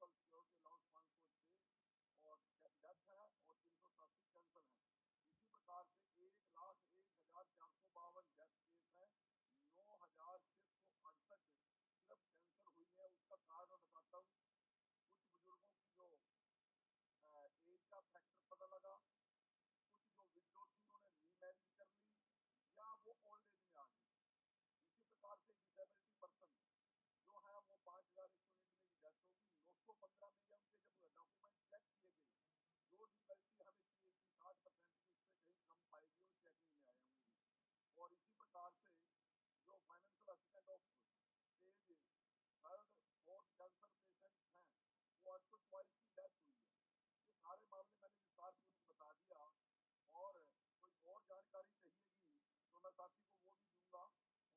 Total security allowance 506 और death है और 387 कैंसल है। इसी प्रकार से 1,01,452 डेथ केस है, 9,668 सिर्फ कैंसर हुई है। उसका कारण मैं बताता हूँ। कुछ बुजुर्गों की जो एज का फैक्टर पता लगा, कुछ जो विडो थी उन्होंने रीमैरिज कर ली या वो ओल्ड एज में आ गई। इसी प्रकार से डिसेबिलिटी पर्सन जो है वो 5,199 की डेथ होगी। 915 में या उनके जब डॉक्यूमेंट चेक किए गए, जो डिसेबिलिटी हमें चाहिए थी 60% की, उससे कहीं कम पाएगी और चेकिंग में आए होंगे। और इसी प्रकार से जो financial assistant of stage third fourth cancer patient हैं, वो 824 की डेथ हुई है। ये सारे मामले मैंने विस्तार पूर्वक बता दिया। और कोई और जानकारी चाहिएगी तो मैं साथी को वो भी दूंगा।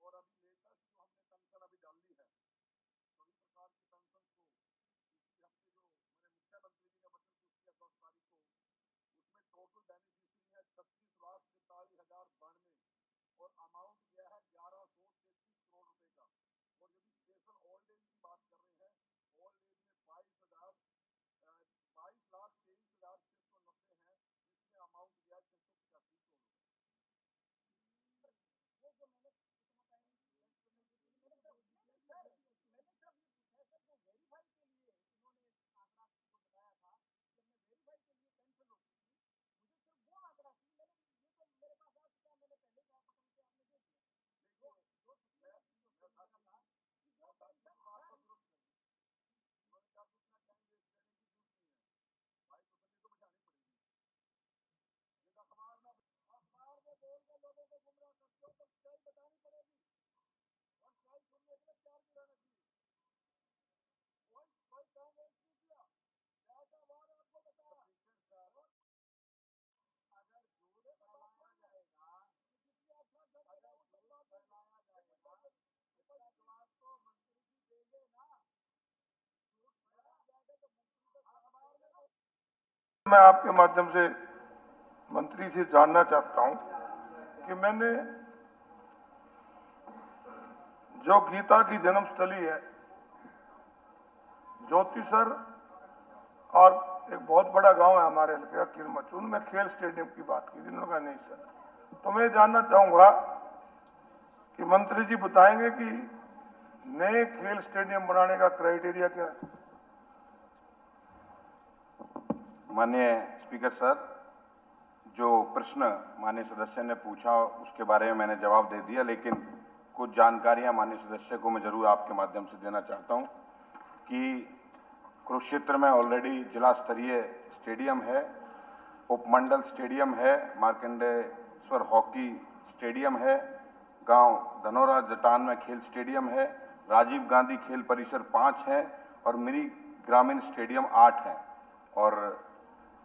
और अभी लेटेस्ट जो हमने पेंशन अभी डाली है, सभी प्रकार की पेंशन को इसी हफ्ते जो मैंने मुख्यमंत्री जी ने वचन पुष्ट किया 10 तारीख को, उसमें टोटल बेनिफिशियरी है 36,43,092 और अमाउंट गया है 1133 करोड़ रुपए का। और यदि स्पेशल ओल्ड एज की बात कर रहे हैं, ओल्ड एज में 22,23,690 है, जिसमें अमाउंट गया 685 करोड़ रुपए। वो जो मैंने इतना टाइम मैंने सब ये पूछा है सर, जो वेरीफाई के लिए इन्होंने आंकड़ा को बताया था कि हमने वेरीफाई के लिए कैंसिल होगी थी, मुझे सिर्फ वो आंकड़ा थी। मैंने ये तो मेरे पास आ चुका है, मैंने पहले कहा पसंद से आपने दे दिया। जो जो था कि जो पेंशन उन्होंने कहा दूसरा टाइम वेस्ट करने की जरूरत नहीं है भाई, तसल्ली तो बचानी पड़ेगी। ये अखबार में बोल के लोगों को गुमराह करते हो तो सही बतानी पड़ेगी और सही सुनने के लिए तैयार भी रहना चाहिए। कोई टाइम वेस्ट नहीं किया, जैसा बार आपको बताया। अगर झूठ फैलाया जाएगा, अगर झूठ फैलाया जाएगा, इसका जवाब तो मंत्री जी देंगे ना। झूठ फैलाया जाएगा तो मंत्री तो अखबार में। मैं आपके माध्यम से मंत्री से जानना चाहता हूं कि मैंने जो गीता की जन्मस्थली है ज्योतिसर और एक बहुत बड़ा गांव है हमारे हल्के का किरमच, उनमें खेल स्टेडियम की बात की। जिन्होंने कहा नहीं सर, तो मैं जानना चाहूंगा कि मंत्री जी बताएंगे कि नए खेल स्टेडियम बनाने का क्राइटेरिया क्या है। माननीय स्पीकर सर, जो प्रश्न माननीय सदस्य ने पूछा उसके बारे में मैंने जवाब दे दिया, लेकिन कुछ जानकारियां माननीय सदस्य को मैं जरूर आपके माध्यम से देना चाहता हूं कि कुरुक्षेत्र में ऑलरेडी जिला स्तरीय स्टेडियम है, उपमंडल स्टेडियम है, मार्कंडेश्वर हॉकी स्टेडियम है, गांव धनौरा जटान में खेल स्टेडियम है, राजीव गांधी खेल परिसर 5 है और मिनी ग्रामीण स्टेडियम 8 है। और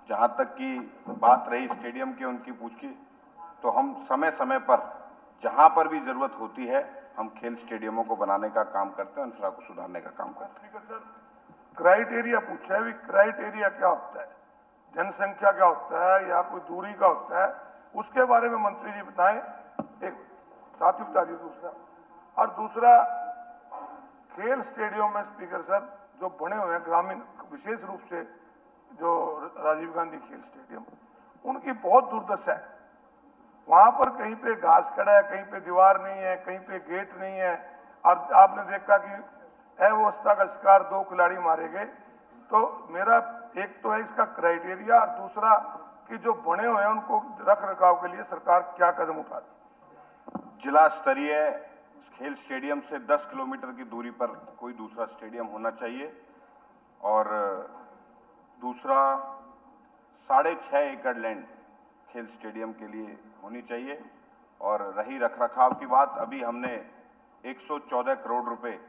जहां तक की बात रही स्टेडियम की उनकी पूछ की, तो हम समय समय पर जहां पर भी जरूरत होती है हम खेल स्टेडियमों को बनाने का काम करते हैं, इंफ्रा को सुधारने का काम करते हैं। सर, क्राइटेरिया पूछा है, क्राइटेरिया क्या होता है, जनसंख्या क्या होता है या कोई दूरी का होता है, उसके बारे में मंत्री जी बताएं। एक साथ ही बता दिए। और दूसरा खेल स्टेडियम में स्पीकर सर जो बने हुए हैं ग्रामीण, विशेष रूप से जो राजीव गांधी खेल स्टेडियम, उनकी बहुत दुर्दशा है। वहां पर कहीं पे घास खड़ा है, कहीं पे दीवार नहीं है, कहीं पे गेट नहीं है। और आपने देखा कि अव्यवस्था का शिकार 2 खिलाड़ी मारे गए। तो मेरा एक तो है इसका क्राइटेरिया, और दूसरा कि जो बने हुए हैं उनको रख रखाव के लिए सरकार क्या कदम उठा रही। जिला स्तरीय खेल स्टेडियम से 10 किलोमीटर की दूरी पर कोई दूसरा स्टेडियम होना चाहिए और दूसरा 6.5 एकड़ लैंड खेल स्टेडियम के लिए होनी चाहिए। और रही रखरखाव की बात, अभी हमने 114 करोड़ रुपए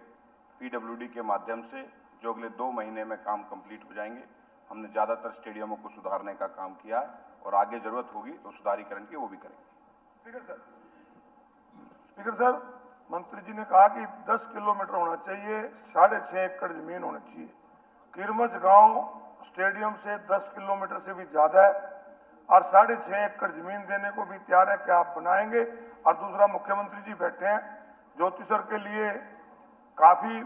पीडब्ल्यूडी के माध्यम से, जो अगले 2 महीने में काम कंप्लीट हो जाएंगे, हमने ज्यादातर स्टेडियमों को सुधारने का काम किया और आगे जरूरत होगी तो सुधारीकरण की वो भी करेंगे। स्पीकर सर, मंत्री जी ने कहा कि 10 किलोमीटर होना चाहिए, 6.5 एकड़ जमीन होनी चाहिए। किरमच गांव स्टेडियम से 10 किलोमीटर से भी ज्यादा है और 6.5 एकड़ जमीन देने को भी तैयार है। क्या आप बनाएंगे? और दूसरा, मुख्यमंत्री जी बैठे हैं, ज्योतिसर के लिए काफी,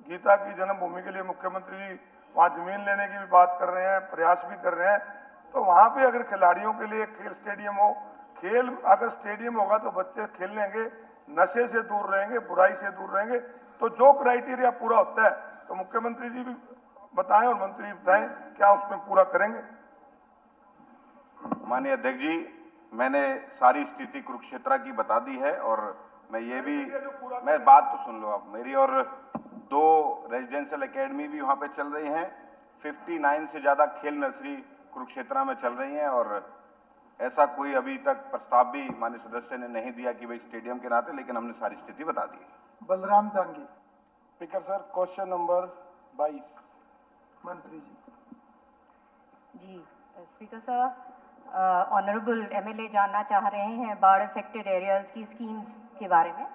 गीता की जन्मभूमि के लिए मुख्यमंत्री जी वहाँ जमीन लेने की भी बात कर रहे हैं, प्रयास भी कर रहे हैं। तो वहाँ पे अगर खिलाड़ियों के लिए खेल स्टेडियम हो, खेल अगर स्टेडियम होगा तो बच्चे खेल लेंगे, नशे से दूर रहेंगे, बुराई से दूर रहेंगे। तो जो क्राइटेरिया पूरा होता है तो मुख्यमंत्री जी भी बताएं और मंत्री भी बताएं क्या उसमें पूरा करेंगे। माननीय अध्यक्ष जी, मैंने सारी स्थिति कुरुक्षेत्र की बता दी है और मैं बात तो सुन लो आप मेरी। और 2 रेजिडेंशियल एकेडमी भी वहां पे चल रही हैं, 59 से ज्यादा खेल नर्सरी कुरुक्षेत्र में चल रही हैं और ऐसा कोई अभी तक प्रस्ताव भी माननीय सदस्य ने नहीं दिया कि भाई स्टेडियम के नाते, लेकिन हमने सारी स्थिति बता दी है। Balram Dangi. Speaker sir, question number 22 मंत्री जी। स्पीकर सर, ऑनरेबल एमएलए जानना चाह रहे हैं बाढ़ अफेक्टेड एरियाज की स्कीम्स के बारे में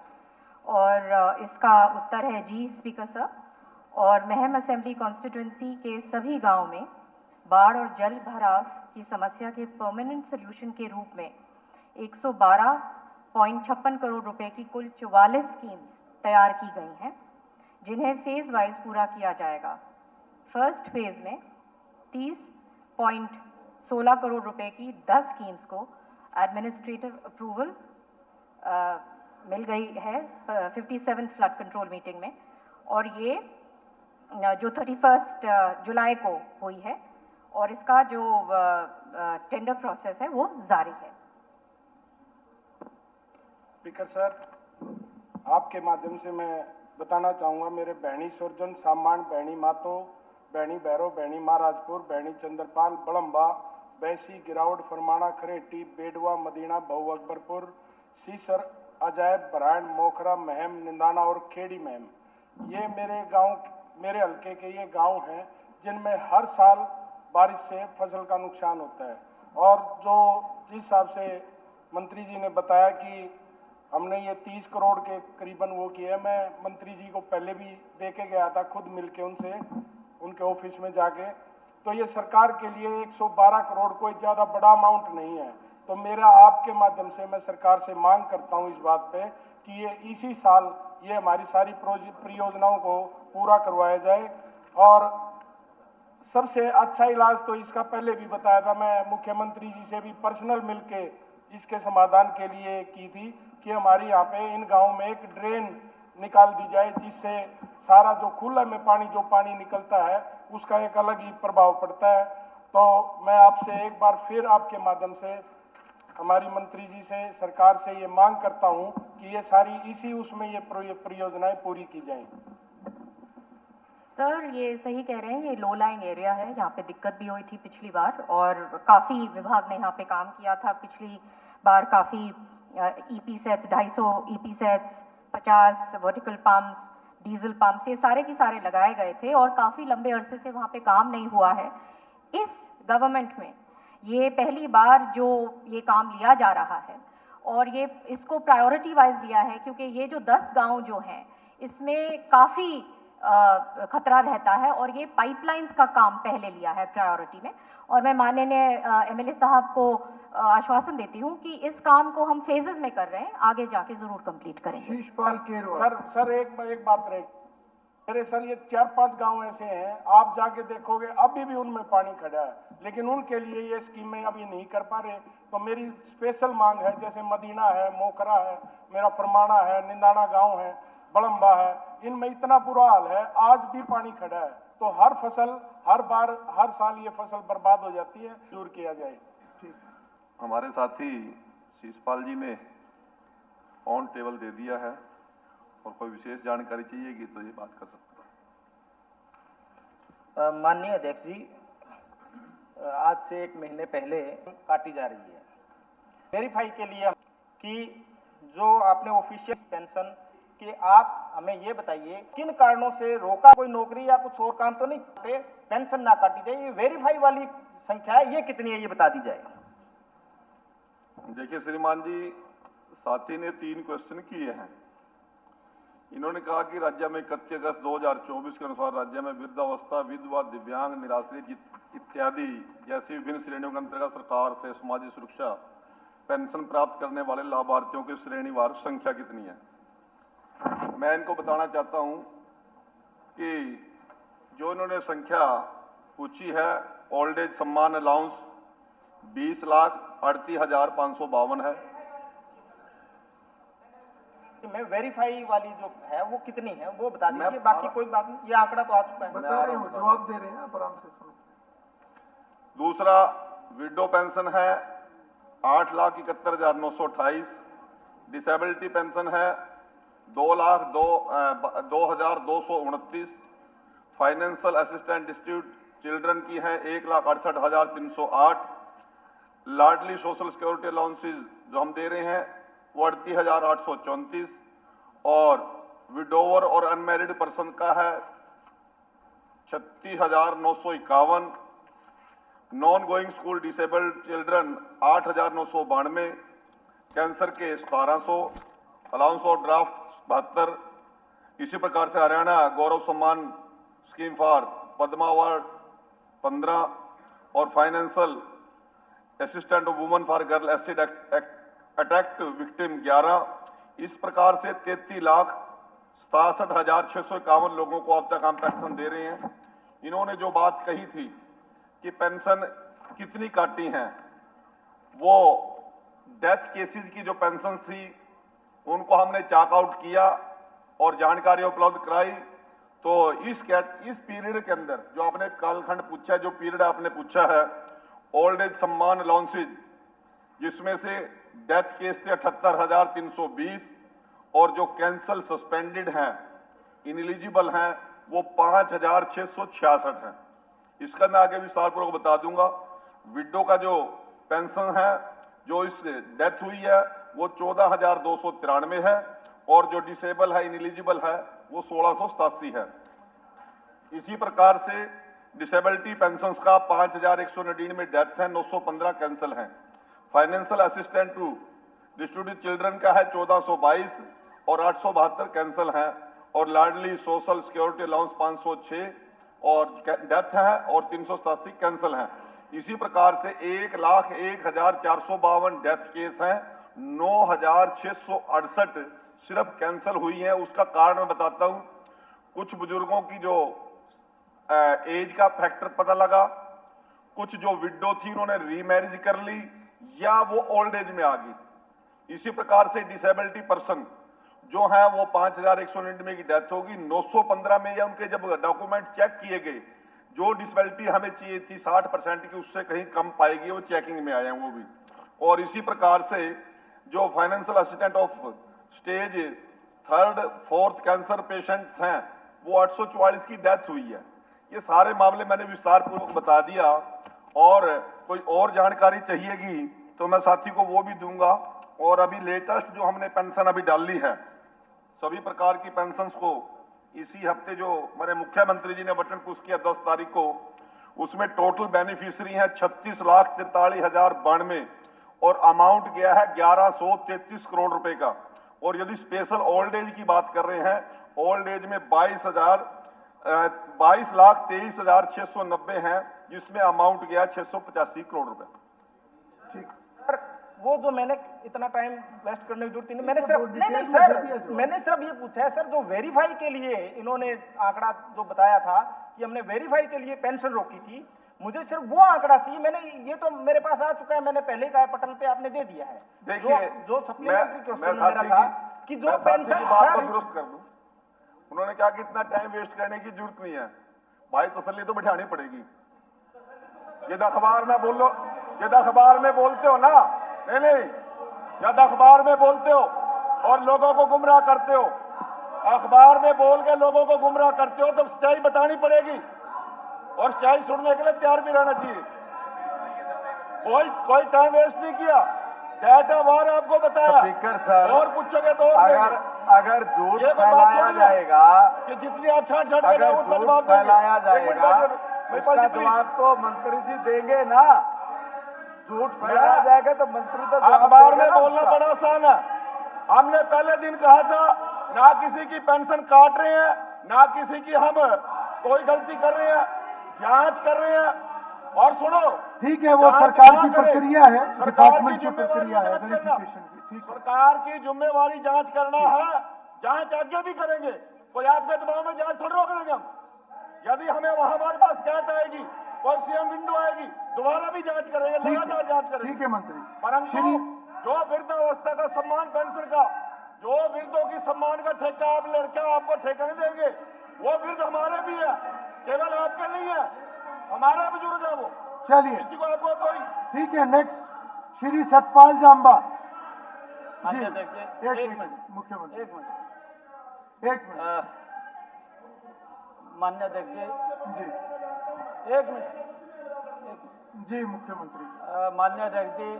और इसका उत्तर है जी स्पीकर सर। और महम असेंबली कॉन्स्टिट्यूंसी के सभी गांव में बाढ़ और जल भराव की समस्या के परमानेंट सोल्यूशन के रूप में 112.56 करोड़ रुपए की कुल 44 स्कीम्स तैयार की गई हैं, जिन्हें फेज वाइज पूरा किया जाएगा। फर्स्ट फेज में 30.16 करोड़ रुपए की 10 स्कीम्स को एडमिनिस्ट्रेटिव अप्रूवल मिल गई है 57 फ्लड कंट्रोल मीटिंग में, और ये जो 31 जुलाई को हुई है और इसका जो टेंडर प्रोसेस है वो जारी है। स्पीकर सर, आपके माध्यम से मैं बताना चाहूँगा, मेरे बहनी सुरजन, सामान, बहनी मातो, बहनी भैरव, बहनी महाराजपुर, बहनी चंद्रपाल, बड़म्बा, बैसी, गिरावट, फरमाना, खरेटी, बेडवा, मदीना, बहु अकबरपुर, सीसर, अजायब, बरायन, मोखरा, महम, निंदाना और खेड़ी महम, ये मेरे हल्के के ये गांव हैं जिनमें हर साल बारिश से फसल का नुकसान होता है। और जो जिस हिसाब से मंत्री जी ने बताया कि हमने ये 30 करोड़ के करीबन वो किया है, मैं मंत्री जी को पहले भी दे के गया था, खुद मिलके उनसे, उनके ऑफिस में जाके। तो ये सरकार के लिए 112 करोड़ कोई ज़्यादा बड़ा अमाउंट नहीं है। तो मेरा आपके माध्यम से मैं सरकार से मांग करता हूँ इस बात पे कि ये इसी साल ये हमारी सारी परियोजनाओं को पूरा करवाया जाए। और सबसे अच्छा इलाज तो इसका पहले भी बताया था, मैं मुख्यमंत्री जी से भी पर्सनल मिलके इसके समाधान के लिए की थी कि हमारी यहाँ पे इन गाँव में एक ड्रेन निकाल दी जाए, जिससे सारा जो खुला में जो पानी निकलता है उसका एक अलग ही प्रभाव पड़ता है। तो मैं आपसे एक बार फिर आपके माध्यम से हमारी मंत्री जी से, सरकार से ये मांग करता हूँ कि ये सारी इसी उसमें ये परियोजनाएं पूरी की जाएं। सर, ये सही कह रहे हैं, ये लो लाइन एरिया है, यहाँ पे दिक्कत भी हुई थी पिछली बार और काफ़ी विभाग ने यहाँ पे काम किया था। पिछली बार काफ़ी EP sets, 250 EP sets, 50 vertical pumps, diesel pumps, ये सारे के सारे लगाए गए थे और काफ़ी लंबे अरसे से वहाँ पे काम नहीं हुआ है। इस गवर्नमेंट में ये पहली बार जो ये काम लिया जा रहा है और ये इसको प्रायोरिटी वाइज लिया है, क्योंकि ये जो 10 गांव जो हैं इसमें काफ़ी खतरा रहता है और ये पाइपलाइंस का काम पहले लिया है प्रायोरिटी में। और मैं माननीय एमएलए साहब को आश्वासन देती हूँ कि इस काम को हम फेजेस में कर रहे हैं, आगे जाके जरूर कंप्लीट करेंगे। सर एक बात रहे मेरे सर, ये 4-5 गांव ऐसे हैं, आप जाके देखोगे अभी भी उनमें पानी खड़ा है, लेकिन उनके लिए ये स्कीमें अभी नहीं कर पा रहे। तो मेरी स्पेशल मांग है, जैसे मदीना है, मोखरा है, मेरा फरमाना है, निंदाना गांव है, बड़म्बा है, इनमें इतना बुरा हाल है, आज भी पानी खड़ा है। तो हर साल ये फसल बर्बाद हो जाती है, दूर किया जाए। हमारे साथी शीशपाल जी ने ऑन टेबल दे दिया है और कोई विशेष जानकारी चाहिएगी तो ये बात कर सकते हैं। माननीय अध्यक्ष जी, आज से 1 महीने पहले काटी जा रही है वेरीफाई के लिए कि जो आपने ऑफिशियल पेंशन कि आप हमें ये बताइए किन कारणों से रोका, कोई नौकरी या कुछ और काम तो नहीं, पेंशन ना काटी जाए, ये वेरीफाई वाली संख्या है, ये कितनी है ये बता दी जाए। देखिए श्रीमान जी, साथी ने 3 क्वेश्चन किए हैं। इन्होंने कहा कि राज्य में 31 अगस्त 2024 के अनुसार राज्य में वृद्धावस्था, विधवा, दिव्यांग, निराश्रित इत्यादि जैसी विभिन्न श्रेणियों के अंतर्गत सरकार से सामाजिक सुरक्षा पेंशन प्राप्त करने वाले लाभार्थियों की श्रेणीवार संख्या कितनी है। मैं इनको बताना चाहता हूं कि जो जो इन्होंने संख्या पूछी है, ओल्ड एज सम्मान अलाउंस 20,38,552 है। मैं वेरीफाई वाली जो है वो कितनी है वो बता दीजिए, बाकी कोई बात नहीं, ये आंकड़ा तो आ चुका है। बता रहे हो, जवाब दे रहे हैं, आप आराम से सुनो। दूसरा विडो पेंशन है 8,71,928, डिसेबिलिटी पेंशन है 2,02,229, फाइनेंशियल असिस्टेंट डिस्ट्रीब्यूट चिल्ड्रन की है 1,68,308, लाडली सोशल सिक्योरिटी अलाउंसेज जो हम दे रहे हैं वो 38,834 और विडोवर और अनमैरिड पर्सन का है 36,951, non going school disabled children 8,992, cancer के 1700, अलाउंस और ड्राफ्ट 72। इसी प्रकार से हरियाणा गौरव सम्मान स्कीम फॉर पद्मा अवार्ड 15 और financial assistant of woman for girl acid attack victim 11। इस प्रकार से 33,67,651 लोगों को अब तक हम पेंशन दे रहे हैं। इन्होंने जो बात कही थी कि पेंशन कितनी काटी हैं, वो डेथ केसेस की जो पेंशन थी उनको हमने चेक आउट किया और जानकारी उपलब्ध कराई। तो इस पीरियड के अंदर जो आपने कालखंड पूछा है, जो पीरियड आपने पूछा है, ओल्ड एज सम्मान अलाउंसेज जिसमें से डेथ केस थे 78,320 और जो कैंसल सस्पेंडेड हैं, इनएलिजिबल हैं, वो 5,666 हैं। इसका मैं आगे विस्तारपूर्वक बता दूंगा। विडो का जो पेंशन है जो इस डेथ हुई है वो 14,293 है और जो डिसेबल है, इनएलिजिबल है, वो 1,687 है। इसी प्रकार से डिसेबिलिटी पेंशन का 5,199 डेथ है, 915 कैंसल हैं। Financial assistant to distributed children का है 1,422 और 872 कैंसल हैं और लाडली सोशल सिक्योरिटी अलाउंस 506 और डेथ है और 387 कैंसल हैं। इसी प्रकार से 1,01,452 डेथ केस हैं, 9,668 सिर्फ कैंसल हुई है। उसका कारण मैं बताता हूं। कुछ बुजुर्गों की जो एज का फैक्टर पता लगा, कुछ जो विडो थी उन्होंने रीमैरिज कर ली या वो ओल्ड एज में आ गई। इसी प्रकार से डिसेबिलिटी पर्सन जो है वो 5,199 की डेथ होगी, 915 में या उनके जब डॉक्यूमेंट चेक किए गए जो डिसेबिलिटी हमें चाहिए थी 60% की, उससे कहीं कम पाएगी, वो चेकिंग में आए हैं वो भी। और इसी प्रकार से जो financial assistant of stage 3rd 4th cancer patients हैं वो 844 की डेथ हुई है। ये सारे मामले मैंने विस्तार पूर्वक बता दिया और कोई और जानकारी चाहिएगी तो मैं साथी को वो भी दूंगा। और अभी लेटेस्ट जो हमने पेंशन अभी डाली है, सभी प्रकार की पेंशंस को इसी हफ्ते जो मेरे मुख्यमंत्री जी ने बटन पुश किया 10 तारीख को, उसमें टोटल बेनिफिशियरी हैं 36,43,092 और अमाउंट गया है 1,133 करोड़ रुपए का। और यदि स्पेशल ओल्ड एज की बात कर रहे हैं, ओल्ड एज में 22,23,690 हैं जिसमें अमाउंट गया 685 करोड़ रुपए। ठीक, सर वो जो मैंने इतना टाइम वेस्ट करने की जरूरत नहीं, मैंने सिर्फ नहीं सर, मैंने सिर्फ ये पूछा है सर, जो वेरीफाई के लिए इन्होंने आंकड़ा जो बताया था कि हमने वेरीफाई के लिए पेंशन रोकी थी, मुझे सिर्फ वो आंकड़ा चाहिए। मैंने ये तो मेरे पास आ चुका है, मैंने पहले कहा पटल पे आपने दे दिया है। जो सप्लीमेंट्री क्वेश्चन मेरा था कि जो पेंशन बात को दुरुस्त कर दूं, उन्होंने कहा कि इतना टाइम वेस्ट करने की जरूरत नहीं है भाई, तसल्ली तो बिठानी पड़ेगी। ये अखबार में बोल लो, ये अखबार में बोलते हो ना, नहीं, जब अखबार में बोलते हो और लोगों को गुमराह करते हो, अखबार में बोल के लोगों को गुमराह करते हो तो सच्चाई बतानी पड़ेगी और सच्चाई सुनने के लिए तैयार भी रहना चाहिए। कोई टाइम वेस्ट नहीं किया, डेटा वार आपको बताया। स्पीकर सर, और पूछोगे तो अगर झूठ फैलाया जाएगा कि जितनी आप छाट अगर झूठ फैलाया जाएगा इसका जवाब तो मंत्री जी देंगे ना। झूठ फैलाया जाएगा तो मंत्री तो अखबार में बोलना बड़ा आसान है। हमने पहले दिन कहा था ना किसी की पेंशन काट रहे हैं, ना किसी की हम कोई गलती कर रहे हैं, जांच कर रहे हैं। और सुनो, ठीक है, वो सरकार की प्रक्रिया है, डिपार्टमेंट की प्रक्रिया है वेरिफिकेशन की। ठीक, सरकार की जिम्मेवारी जांच करना है, जांच आगे भी करेंगे, कोई आपके दबाव में जांच थोड़ी रोक देंगे हम। यदि हमें वहां हमारे पास शिकायत आएगी और सीएम विंडो आएगी, दोबारा भी जांच करेंगे, लगातार जांच करेंगे। ठीक है मंत्री। परंतु जो वृद्धावस्था का सम्मान पेंशन का, जो वृद्धों की सम्मान का ठेका आप लड़के आपको ठेका नहीं देंगे, वो वृद्ध हमारे भी है, केवल आपके नहीं है, हमारे बुजुर्ग है वो। चलिए किसी को आपको कोई ठीक है। नेक्स्ट श्री सतपाल जांबा जी। एक मिनट मुख्यमंत्री एक मिनट मान्य अध्यक्ष जी एक मिनट जी मुख्यमंत्री मान्य अध्यक्ष जी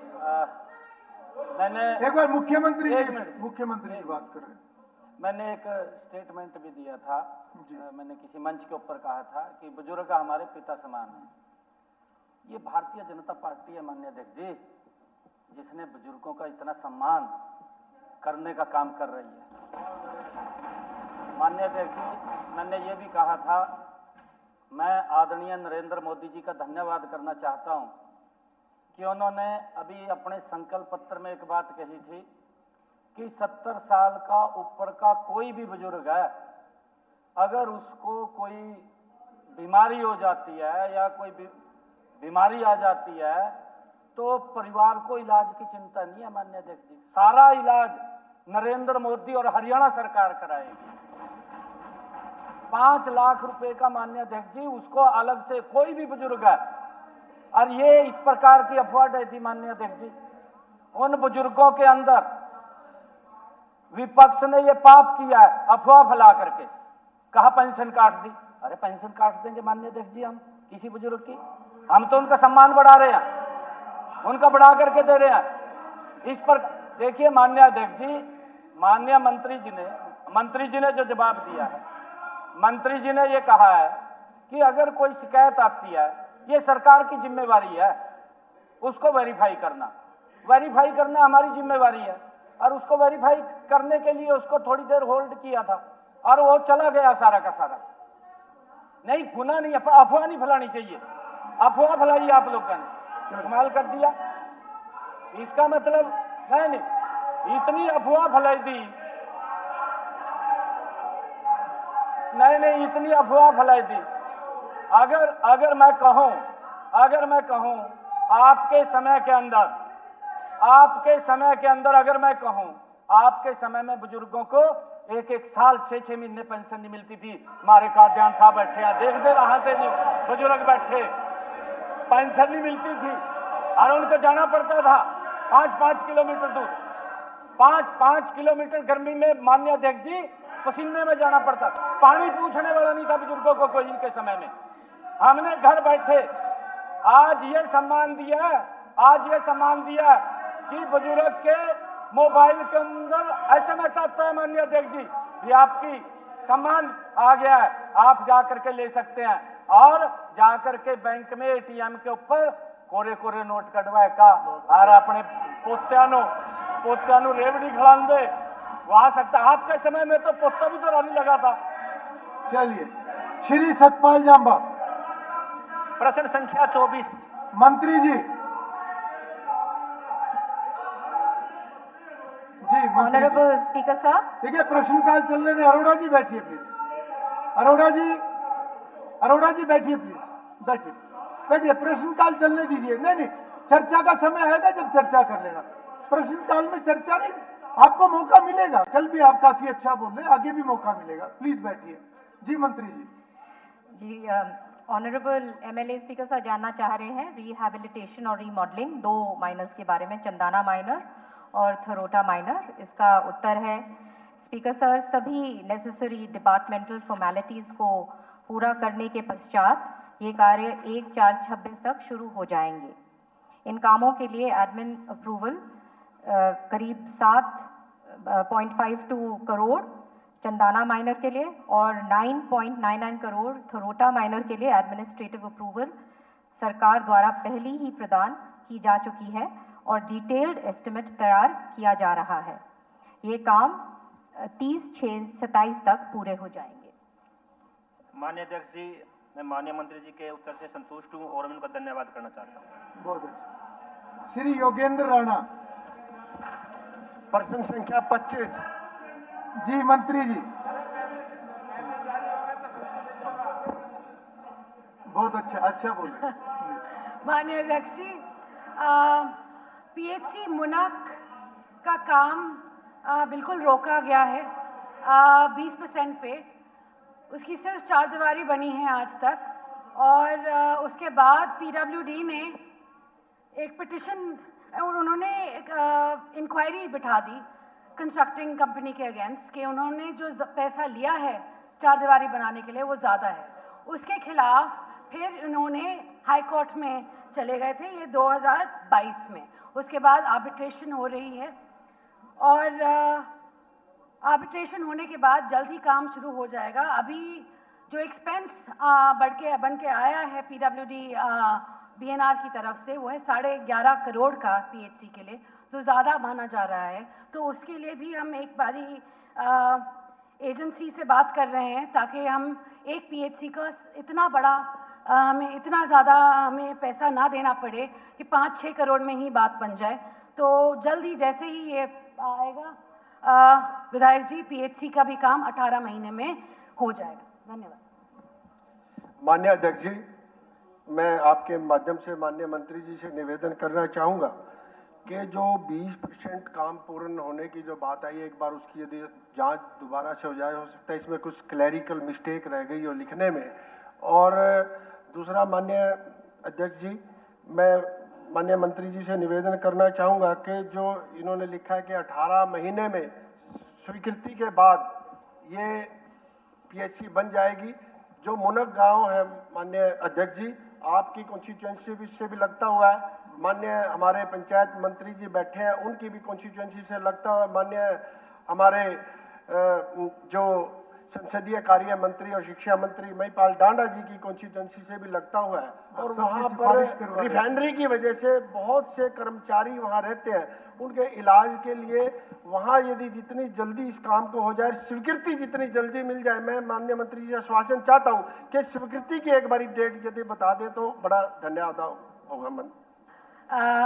मैंने एक बार मुख्यमंत्री एक जी मिनट। मुख्यमंत्री जी बात कर रहे हैं। मैंने एक स्टेटमेंट भी दिया था, मैंने किसी मंच के ऊपर कहा था कि बुजुर्ग हमारे पिता समान हैं। ये भारतीय जनता पार्टी है माननीय अध्यक्ष जी, जिसने बुजुर्गों का इतना सम्मान करने का काम कर रही है। माननीय अध्यक्ष जी, मैंने ये भी कहा था, मैं आदरणीय नरेंद्र मोदी जी का धन्यवाद करना चाहता हूं कि उन्होंने अभी अपने संकल्प पत्र में एक बात कही थी कि 70 साल का ऊपर का कोई भी बुजुर्ग है, अगर उसको कोई बीमारी हो जाती है या कोई बीमारी आ जाती है तो परिवार को इलाज की चिंता नहीं है माननीय अध्यक्ष जी, सारा इलाज नरेंद्र मोदी और हरियाणा सरकार कराएगी। 5 लाख रुपए का माननीय अध्यक्ष जी उसको अलग से कोई भी बुजुर्ग है, और ये इस प्रकार की अफवाह दी थी माननीय अध्यक्ष जी। उन बुजुर्गों के अंदर विपक्ष ने ये पाप किया है, अफवाह फैला करके कहा पेंशन काट दी। अरे पेंशन काट देंगे माननीय अध्यक्ष जी हम किसी बुजुर्ग की? हम तो उनका सम्मान बढ़ा रहे हैं, उनका बढ़ा करके दे रहे हैं। इस पर देखिए माननीय अध्यक्ष जी, माननीय मंत्री जी ने जो जवाब दिया है, मंत्री जी ने ये कहा है कि अगर कोई शिकायत आती है, ये सरकार की जिम्मेवारी है उसको वेरीफाई करना हमारी जिम्मेवारी है, और उसको वेरीफाई करने के लिए उसको थोड़ी देर होल्ड किया था और वो चला गया सारा का सारा। नहीं, गुना नहीं, अफवाह नहीं फैलानी चाहिए, अफवाह फैलाई आप लोगों ने, कमाल कर दिया। इसका मतलब नहीं, इतनी अफवाह फैलाई दी, नहीं इतनी अफवाह फैलाई दी। अगर मैं कहूं आपके समय के अंदर अगर मैं कहूं आपके समय में बुजुर्गों को एक साल 6 महीने पेंशन नहीं मिलती थी। हमारे काद्यान साहब बैठे हैं, देखते रहा थे जी, बुजुर्ग बैठे, पेंशन नहीं मिलती थी और उनको जाना पड़ता था 5 किलोमीटर दूर, 5 किलोमीटर गर्मी में माननीय अध्यक्ष जी पसीने में जाना पड़ता, पानी पूछने वाला नहीं था बुजुर्गों को कोई। इनके समय में हमने घर बैठे आज ये सम्मान दिया कि बुजुर्ग के मोबाइल के अंदर SMS आता है माननीय अध्यक्ष जी, ये आपकी सम्मान आ गया है, आप जाकर के ले सकते हैं, और जाकर के बैंक में ATM के ऊपर कोरे नोट कटवाए का और अपने पोत्यानु रेवड़ी खिला दे, वहां सकता। आपके समय में तो पोता भी तो रानी लगा था। चलिए श्री सतपाल जांबा प्रश्न संख्या 24 मंत्री जी ऑनरेबल स्पीकर साहब, ठीक है, प्रश्नकाल चलने दें। अरोड़ा जी बैठिए प्लीज, अरोड़ा जी बैठिए प्लीज, बैठिए, प्रश्नकाल चलने दीजिए। नहीं, चर्चा का समय आएगा जब चर्चा कर लेना, प्रश्नकाल में चर्चा नहीं, आपको मौका मिलेगा, कल भी आप काफी अच्छा बोल रहे, आगे भी मौका मिलेगा, प्लीज बैठिए। जी मंत्री जी। ऑनरेबल MLA स्पीकर साहब जानना चाह रहे हैं रिहैबिलिटेशन और रीमॉडलिंग 2 माइनर्स के बारे में, चंदाना माइनर और थरोटा माइनर। इसका उत्तर है स्पीकर सर, सभी नेसेसरी डिपार्टमेंटल फॉर्मेलिटीज़ को पूरा करने के पश्चात ये कार्य 1/4/26 तक शुरू हो जाएंगे। इन कामों के लिए एडमिन अप्रूवल करीब 7.52 करोड़ चंदाना माइनर के लिए और 9.99 करोड़ थरोटा माइनर के लिए एडमिनिस्ट्रेटिव अप्रूवल सरकार द्वारा पहले ही प्रदान की जा चुकी है और डिटेल्ड एस्टिमेट तैयार किया जा रहा है। ये काम 30/6/27 तक पूरे हो जाएंगे। माननीय अध्यक्ष जी, मैं माननीय मंत्री जी के उत्तर से संतुष्ट हूं और मैं उनका धन्यवाद करना चाहता हूं। बहुत अच्छा। श्री योगेंद्र राणा प्रश्न संख्या 25 जी मंत्री जी। बहुत अच्छा बोले। माननीय अध्यक्ष जी, पीएचसी मुनक का काम बिल्कुल रोका गया है 20% पे। उसकी सिर्फ 4 दीवारी बनी है आज तक, और उसके बाद पीडब्ल्यूडी ने एक पिटिशन और उन्होंने एक इंक्वायरी बिठा दी कंस्ट्रक्टिंग कंपनी के अगेंस्ट कि उन्होंने जो पैसा लिया है 4 दीवारी बनाने के लिए वो ज़्यादा है। उसके खिलाफ फिर उन्होंने हाई कोर्ट में चले गए थे, ये 2022 में। उसके बाद आर्बिट्रेशन हो रही है, और आर्बिट्रेशन होने के बाद जल्द ही काम शुरू हो जाएगा। अभी जो एक्सपेंस बन के आया है पीडब्ल्यूडी बीएनआर की तरफ से, वो है 11.5 करोड़ का पीएचसी के लिए, जो ज़्यादा माना जा रहा है। तो उसके लिए भी हम एक बारी एजेंसी से बात कर रहे हैं, ताकि हम एक पीएचसी का इतना बड़ा हमें इतना ज़्यादा हमें पैसा ना देना पड़े कि 5-6 करोड़ में ही बात बन जाए। तो जल्द ही जैसे ही ये आएगा विधायक जी, पीएचसी का भी काम 18 महीने में हो जाएगा। धन्यवाद। माननीय अध्यक्ष जी, मैं आपके माध्यम से माननीय मंत्री जी से निवेदन करना चाहूँगा कि जो 20% काम पूर्ण होने की जो बात आई है, एक बार उसकी यदि जांच दोबारा से हो जाए, हो सकता है इसमें कुछ क्लैरिकल मिस्टेक रह गई हो लिखने में। और दूसरा, माननीय अध्यक्ष जी, मैं माननीय मंत्री जी से निवेदन करना चाहूँगा कि जो इन्होंने लिखा है कि 18 महीने में स्वीकृति के बाद ये पीएचसी बन जाएगी। जो मुनक गांव है माननीय अध्यक्ष जी, आपकी कॉन्स्टिट्यूएंसी से भी लगता हुआ है, माननीय हमारे पंचायत मंत्री जी बैठे हैं, उनकी भी कॉन्स्टिट्यूएंसी से लगता हुआ, माननीय हमारे जो संसदीय कार्य मंत्री और शिक्षा मंत्री महिपाल डांडा जी की कॉन्स्टिट्यूएंसी से भी लगता हुआ है। और वहाँ पर रिफाइनरी की वजह से बहुत से कर्मचारी वहाँ रहते हैं, उनके इलाज के लिए वहाँ यदि जितनी जल्दी इस काम को हो जाए, स्वीकृति जितनी जल्दी मिल जाए, मैं माननीय मंत्री जी से आश्वासन चाहता हूँ कि स्वीकृति की एक बारी डेट यदि बता दे तो बड़ा धन्यवाद होगा।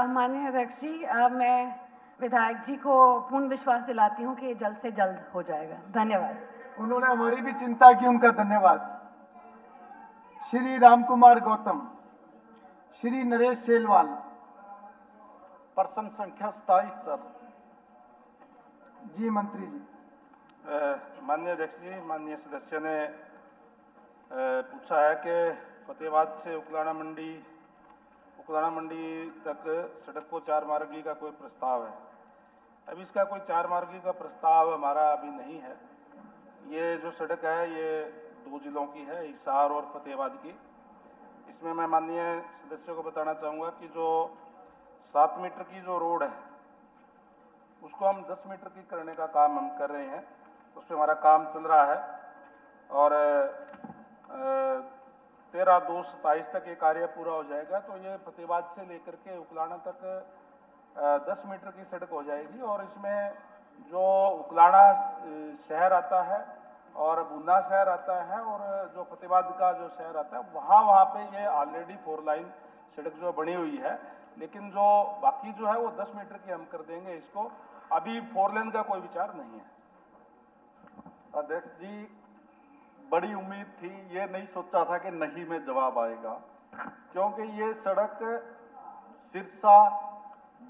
माननीय अध्यक्ष जी, मैं विधायक जी को पूर्ण विश्वास दिलाती हूँ कि जल्द से जल्द हो जाएगा। धन्यवाद। उन्होंने हमारी भी चिंता की, उनका धन्यवाद। श्री राम कुमार गौतम, श्री नरेश सेलवाल, पर्सन संख्या 27 सर। जी मंत्री जी। माननीय अध्यक्ष जी, माननीय सदस्य ने पूछा है कि फतेहाबाद से उकलाना मंडी तक सड़क को 4 मार्गी का कोई प्रस्ताव है। अभी इसका कोई 4 मार्गी का प्रस्ताव हमारा अभी नहीं है। ये जो सड़क है ये 2 जिलों की है, हिसार और फतेहाबाद की। इसमें मैं माननीय सदस्यों को बताना चाहूँगा कि जो 7 मीटर की जो रोड है उसको हम 10 मीटर की करने का काम हम कर रहे हैं। उस पर हमारा काम चल रहा है, और 13/2/27 तक ये कार्य पूरा हो जाएगा। तो ये फतेहाबाद से लेकर के उकलाना तक 10 मीटर की सड़क हो जाएगी। और इसमें जो उकलाना शहर आता है और बूंदा शहर आता है और जो फतेहाबाद का जो शहर आता है, वहाँ पे ये ऑलरेडी 4 लाइन सड़क जो बनी हुई है। लेकिन जो बाकी जो है वो 10 मीटर की हम कर देंगे इसको। अभी 4 लेन का कोई विचार नहीं है। अध्यक्ष जी, बड़ी उम्मीद थी, ये नहीं सोचा था कि नहीं में जवाब आएगा, क्योंकि ये सड़क सिरसा,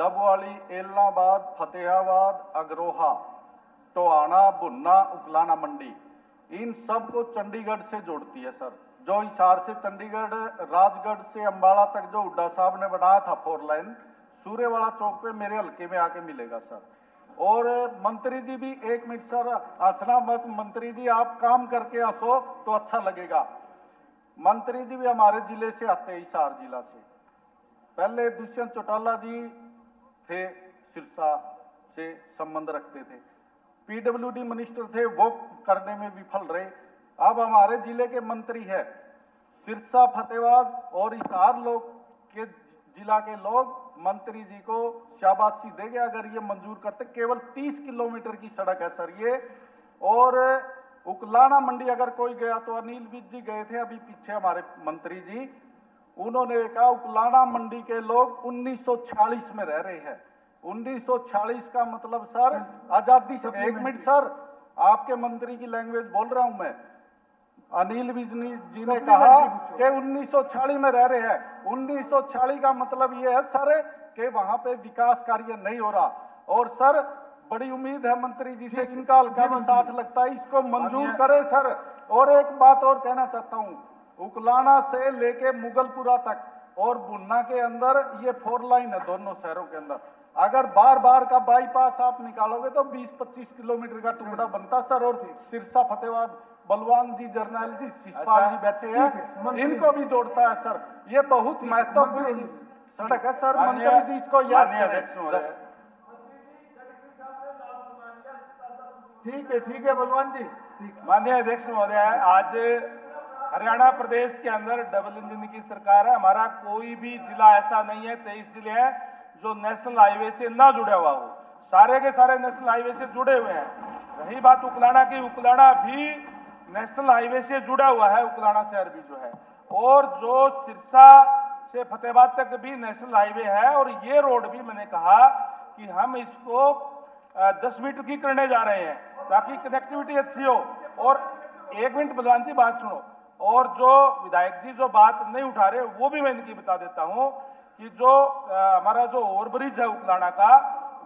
डबवाली, एलनाबाद, फतेहाबाद, अग्रोहा, टोहाना, बुन्ना, उकलाना मंडी, इन सब को चंडीगढ़ से जोड़ती है सर। जो हिसार से चंडीगढ़, राजगढ़ से अंबाला तक जो हुड्डा साहब ने बनाया था 4 लाइन, सूर्यवाला चौक पे मेरे हल्के में आके मिलेगा सर। और मंत्री जी भी 1 मिनट सर, हंसना मत मंत्री जी, आप काम करके हंसो तो अच्छा लगेगा। मंत्री जी भी हमारे जिले से आते हैं, हिसार जिला से। पहले दुष्यंत चौटाला जी थे, सिरसा से संबंध रखते थे, पीडब्ल्यूडी मिनिस्टर थे, वो करने में विफल रहे। अब हमारे जिले के मंत्री है, सिरसा, फतेहाबाद और हिसार लोग के जिला के लोग मंत्री जी को शाबाशी देंगे अगर ये मंजूर करते। केवल 30 किलोमीटर की सड़क है सर ये। और उकलाना मंडी अगर कोई गया तो अनिल विज जी गए थे अभी पीछे हमारे मंत्री जी, उन्होंने कहा उकलाना मंडी के लोग 1946 में रह रहे हैं। 1946 का मतलब सर आजादी से। 1 मिनट सर, आपके मंत्री की लैंग्वेज बोल रहा हूं मैं। अनिल विज जी ने कहा कि 1946 में रह रहे हैं। 1946 का मतलब ये है सर कि वहां पे विकास कार्य नहीं हो रहा। और सर बड़ी उम्मीद है मंत्री जी से, इनका हल्का भी साथ लगता है, इसको मंजूर करें सर। और एक बात और कहना चाहता हूं, उकलाना से लेके मुगलपुरा तक और बुन्ना के अंदर ये 4 लाइन है दोनों शहरों के अंदर। अगर बार बार का बाईपास आप निकालोगे तो 20-25 किलोमीटर का टुकड़ा बनता सर। और सिरसा फतेहाबाद बलवान जी, जर्नैल जी, शिषपाल जी बैठे हैं, इनको भी जोड़ता है सर। ये बहुत महत्वपूर्ण सड़क है सर। मंत्री जी इसको याद करें। ठीक है बलवान जी। माननीय अध्यक्ष महोदय, आज हरियाणा प्रदेश के अंदर डबल इंजन की सरकार है। हमारा कोई भी जिला ऐसा नहीं है, 23 जिले हैं जो नेशनल हाईवे से ना जुड़ा हुआ हो। सारे के सारे नेशनल हाईवे से जुड़े हुए हैं। रही बात उकलाना की, उकलाना भी नेशनल हाईवे से जुड़ा हुआ है, उकलाना शहर भी जो है। और जो सिरसा से फतेहाबाद तक भी नेशनल हाईवे है। और ये रोड भी मैंने कहा कि हम इसको 10 मीटर की करने जा रहे हैं ताकि कनेक्टिविटी अच्छी हो। और 1 मिनट बलवान जी बात सुनो। और जो विधायक जी जो बात नहीं उठा रहे वो भी मैं इनकी बता देता हूं कि जो हमारा जो ओवरब्रिज है उकलाना का,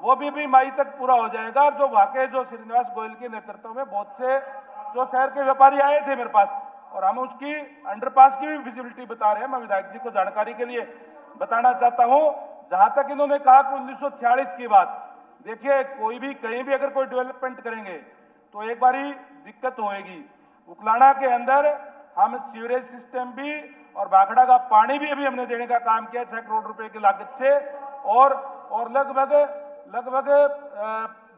वो भी मई तक पूरा हो जाएगा। और जो वाकई जो श्रीनिवास गोयल के नेतृत्व में बहुत से जो शहर के व्यापारी आए थे मेरे पास, और हम उसकी अंडरपास की भी विजिबिलिटी बता रहे हैं। मैं विधायक जी को जानकारी के लिए बताना चाहता हूं। जहां तक इन्होंने कहा कि 1946 की बात, देखिए कोई भी कहीं भी अगर कोई डेवलपमेंट करेंगे तो एक बारी दिक्कत होएगी। उकलाना के अंदर हम सीवरेज सिस्टम भी और भाखड़ा का पानी भी अभी हमने देने का काम किया 6 करोड़ रुपए की लागत से। और लगभग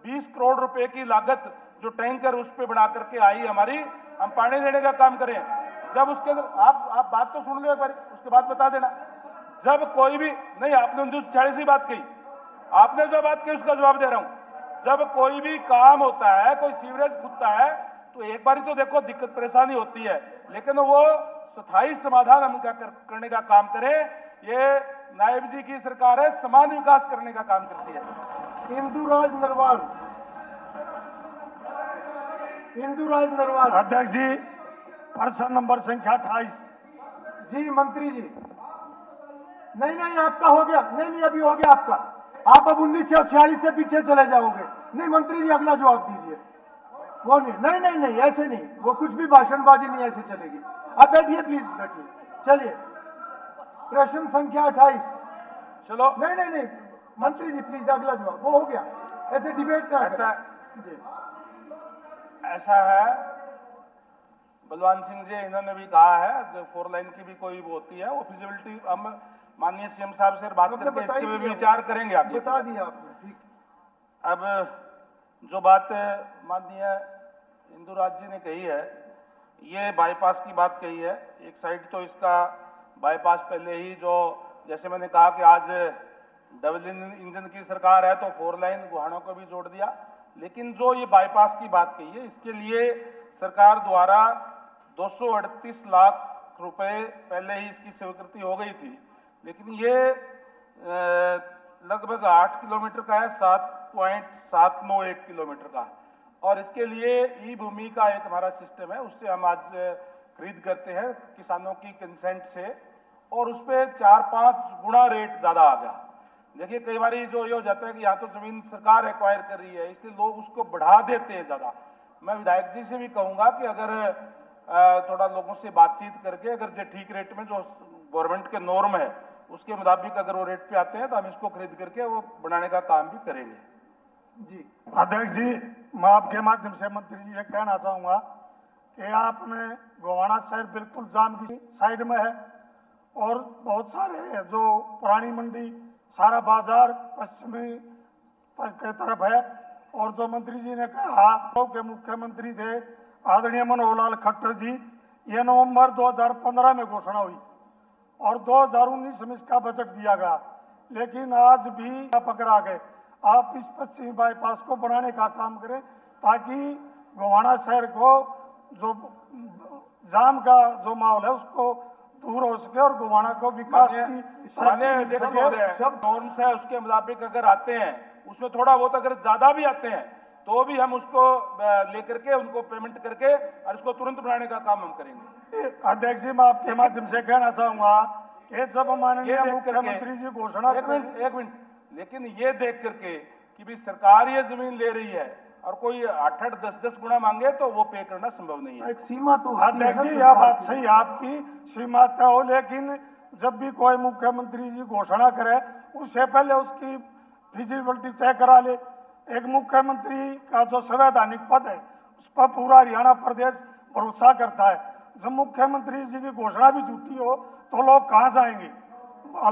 20 करोड़ रुपए की लागत जो टैंकर उस पे बना करके आई हमारी, हम पानी देने का काम करें। जब उसके अंदर आप बात तो सुन लो एक बार, उसके बाद बता देना। जब कोई भी नहीं, आपने 1946 की बात कही, आपने जो बात की उसका जवाब दे रहा हूं। जब कोई भी काम होता है, कोई सीवरेज खुदता है, तो एक बार तो देखो दिक्कत परेशानी होती है, लेकिन वो स्थायी समाधान हम करने का काम करें। ये नायब जी की सरकार है, समान विकास करने का काम करती है। इंदुराज नरवाल। अध्यक्ष जी, प्रश्न नंबर संख्या 28। जी मंत्री जी। नहीं आपका हो गया। नहीं अभी हो गया आपका। आप अब 1946 से पीछे चले जाओगे। नहीं मंत्री जी अगला जवाब दीजिए। वो नहीं ऐसे नहीं, वो कुछ भी भाषणबाजी नहीं ऐसे चलेगी। आप बैठिए प्लीज, बैठिए। चलिए प्रश्न संख्या 28। चलो। नहीं मंत्री जी प्लीज अगला जवाब। वो हो गया, ऐसे डिबेट ना ऐसा है बलवान सिंह जी, इन्होंने भी कहा है 4 लाइन की भी कोई वो होती है, वो फिजिबिलिटी हम माननीय सीएम साहब से बात करके इसके भी विचार करेंगे आगे। बता दिया आपने, ठीक। अब जो बात माननीय इंदुराज जी ने कही है, ये बाईपास की बात कही है। एक साइड तो इसका बाईपास पहले ही जो, जैसे मैंने कहा कि आज डबल इंजन की सरकार है तो 4 लाइन गुहानों को भी जोड़ दिया। लेकिन जो ये बाईपास की बात कही है, इसके लिए सरकार द्वारा 238 लाख रुपए पहले ही इसकी स्वीकृति हो गई थी। लेकिन ये लगभग 8 किलोमीटर का है, 7.791 किलोमीटर का। और इसके लिए ई भूमि का एक हमारा सिस्टम है, उससे हम आज खरीद करते हैं किसानों की कंसेंट से, और उस पर 4-5 गुना रेट ज्यादा आ गया। देखिए कई बार जो ये हो जाता है कि यहाँ तो जमीन सरकार एक्वायर कर रही है, इसलिए लोग उसको बढ़ा देते हैं ज्यादा। मैं विधायक जी से भी कहूंगा कि अगर थोड़ा लोगों से बातचीत करके अगर जो ठीक रेट में जो गवर्नमेंट के नॉर्म है उसके मुताबिक अगर वो रेट पे आते हैं तो हम इसको खरीद करके वो बनाने का काम भी करेंगे। जी अध्यक्ष जी, मैं आपके माध्यम से मंत्री जी ये कहना चाहूंगा कि आपने गोवाना शहर बिल्कुल जाम की साइड में है और बहुत सारे जो पुरानी मंडी सारा बाजार पश्चिमी के तरफ है। और जो मंत्री जी ने कहा के मुख्यमंत्री थे आदरणीय मनोहर लाल खट्टर जी, ये नवंबर 2015 में घोषणा हुई और 2019 में इसका बजट दिया गया, लेकिन आज भी पकड़ा गए। आप इस पश्चिमी बाईपास को बनाने का काम करें ताकि गोवाना शहर को जो जाम का जो माहौल है उसको दूर हो सके और गोवाना को विकास की नॉर्म्स है उसके मुताबिक अगर आते हैं, उसमें थोड़ा बहुत अगर ज्यादा भी आते हैं तो भी हम उसको लेकर के उनको पेमेंट करके और इसको तुरंत बनाने का काम हम करेंगे। अध्यक्ष जी, मैं आपके माध्यम से कहना चाहूंगा कि जब माननीय मुख्यमंत्री जी घोषणा एक मिनट, लेकिन ये देख करके कि भी सरकार ये जमीन ले रही है और कोई 8-8, 10-10 गुना मांगे तो वो पे करना संभव नहीं है। एक सीमा तो अध्यक्ष जी, यह बात सही है आपकी, सीमा तय हो, लेकिन जब भी कोई मुख्यमंत्री जी घोषणा करे उससे पहले उसकी फिजिबिलिटी चेक करा ले। एक मुख्यमंत्री का जो संवैधानिक पद है उस पर पूरा हरियाणा प्रदेश भरोसा करता है। जब मुख्यमंत्री जी की घोषणा भी झूठी हो तो लोग कहाँ जाएंगे?